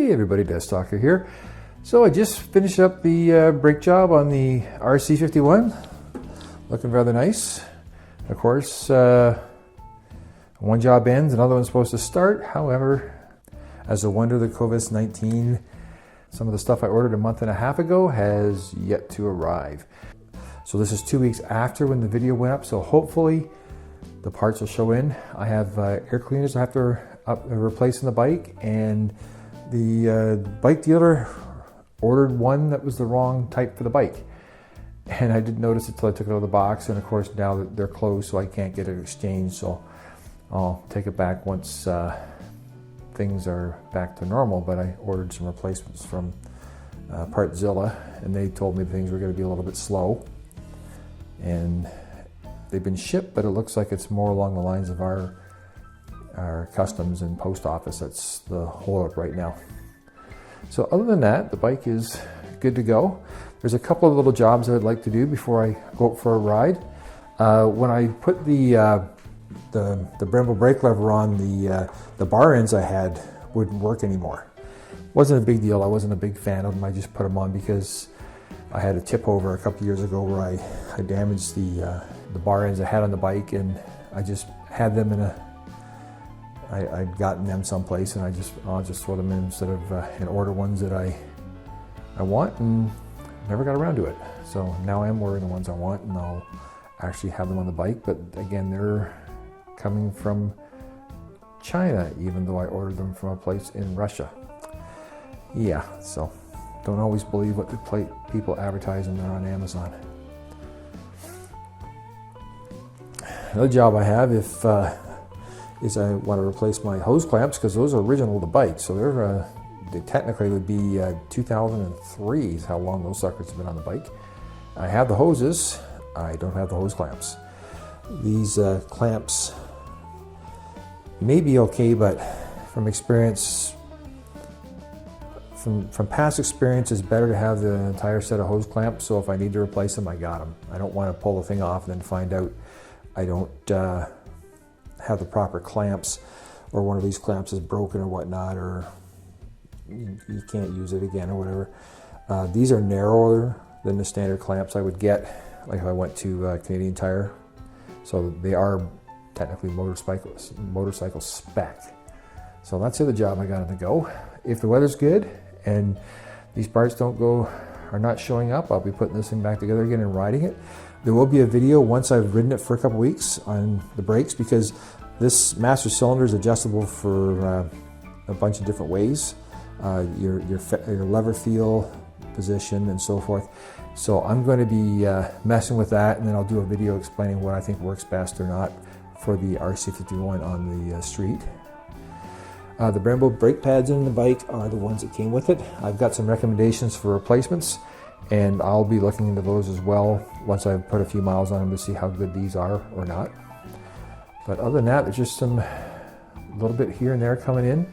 Hey everybody, DeathsStalker here. So I just finished up the brake job on the RC51. Looking rather nice. Of course, one job ends, another one's supposed to start. However, as a wonder, the COVID-19, some of the stuff I ordered a month and a half ago has yet to arrive. So this is 2 weeks after when the video went up, so hopefully the parts will show in. I have air cleaners I have to replace in the bike, and the bike dealer ordered one that was the wrong type for the bike. And I didn't notice it until I took it out of the box, and of course now that they're closed, so I can't get it exchanged, so I'll take it back once things are back to normal. But I ordered some replacements from Partzilla, and they told me things were going to be a little bit slow. And they've been shipped, but it looks like it's more along the lines of our customs and post office. That's the holdup right now. So other than that, the bike is good to go. There's a couple of little jobs I'd like to do before I go out for a ride. When I put the Brembo brake lever on, the bar ends I had wouldn't work anymore. Wasn't a big deal. I wasn't a big fan of them. I just put them on because I had a tip over a couple years ago where I damaged the bar ends I had on the bike, and I just had them in I'd gotten them someplace, and I'll just throw them in instead of and order ones that I want, and never got around to it. So now I'm ordering the ones I want, and I'll actually have them on the bike. But again, they're coming from China, even though I ordered them from a place in Russia. Yeah, so don't always believe what the people advertise when they're on Amazon. Another job I have is I want to replace my hose clamps, because those are original to the bike. So they technically would be 2003 is how long those suckers have been on the bike. I have the hoses, I don't have the hose clamps. These clamps may be okay, but from experience, from past experience, it's better to have the entire set of hose clamps, so if I need to replace them, I got them. I don't want to pull the thing off and then find out I don't have the proper clamps, or one of these clamps is broken or whatnot, or you can't use it again or whatever. These are narrower than the standard clamps I would get, like if I went to Canadian Tire. So they are technically motorcycle spec. So that's the other job I got on the go. If the weather's good and these parts are not showing up, I'll be putting this thing back together again and riding it. There will be a video once I've ridden it for a couple weeks on the brakes, because this master cylinder is adjustable for a bunch of different ways. Your lever feel, position, and so forth. So I'm going to be messing with that, and then I'll do a video explaining what I think works best or not for the RC51 on the street. The Brembo brake pads in the bike are the ones that came with it. I've got some recommendations for replacements, and I'll be looking into those as well once I've put a few miles on them to see how good these are or not. But other than that, there's just a little bit here and there coming in.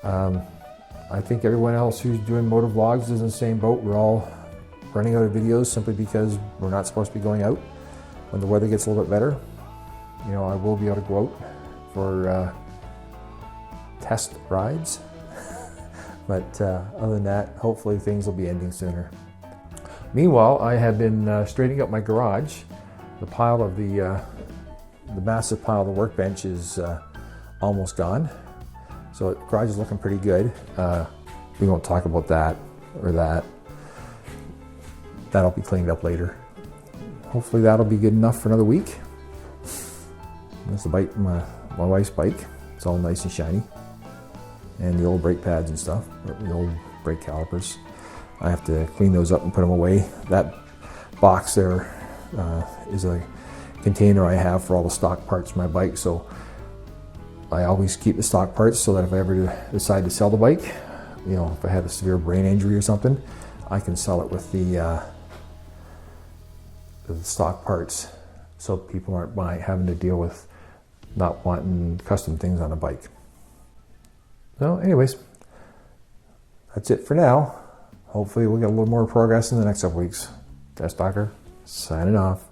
I think everyone else who's doing motor vlogs is in the same boat. We're all running out of videos simply because we're not supposed to be going out. When the weather gets a little bit better, you know, I will be able to go out for test rides. But other than that, hopefully things will be ending sooner. Meanwhile, I have been straightening up my garage. The pile of the massive pile of the workbench is almost gone. So the garage is looking pretty good. We won't talk about that or that. That'll be cleaned up later. Hopefully that'll be good enough for another week. That's the bike, my wife's bike. It's all nice and shiny. And the old brake pads and stuff, the old brake calipers. I have to clean those up and put them away. That box there is a container I have for all the stock parts for my bike, so I always keep the stock parts so that if I ever decide to sell the bike, you know, if I have a severe brain injury or something, I can sell it with the stock parts, so people aren't having to deal with not wanting custom things on a bike. So anyways, that's it for now. Hopefully we'll get a little more progress in the next couple weeks. DeathsStalker signing off.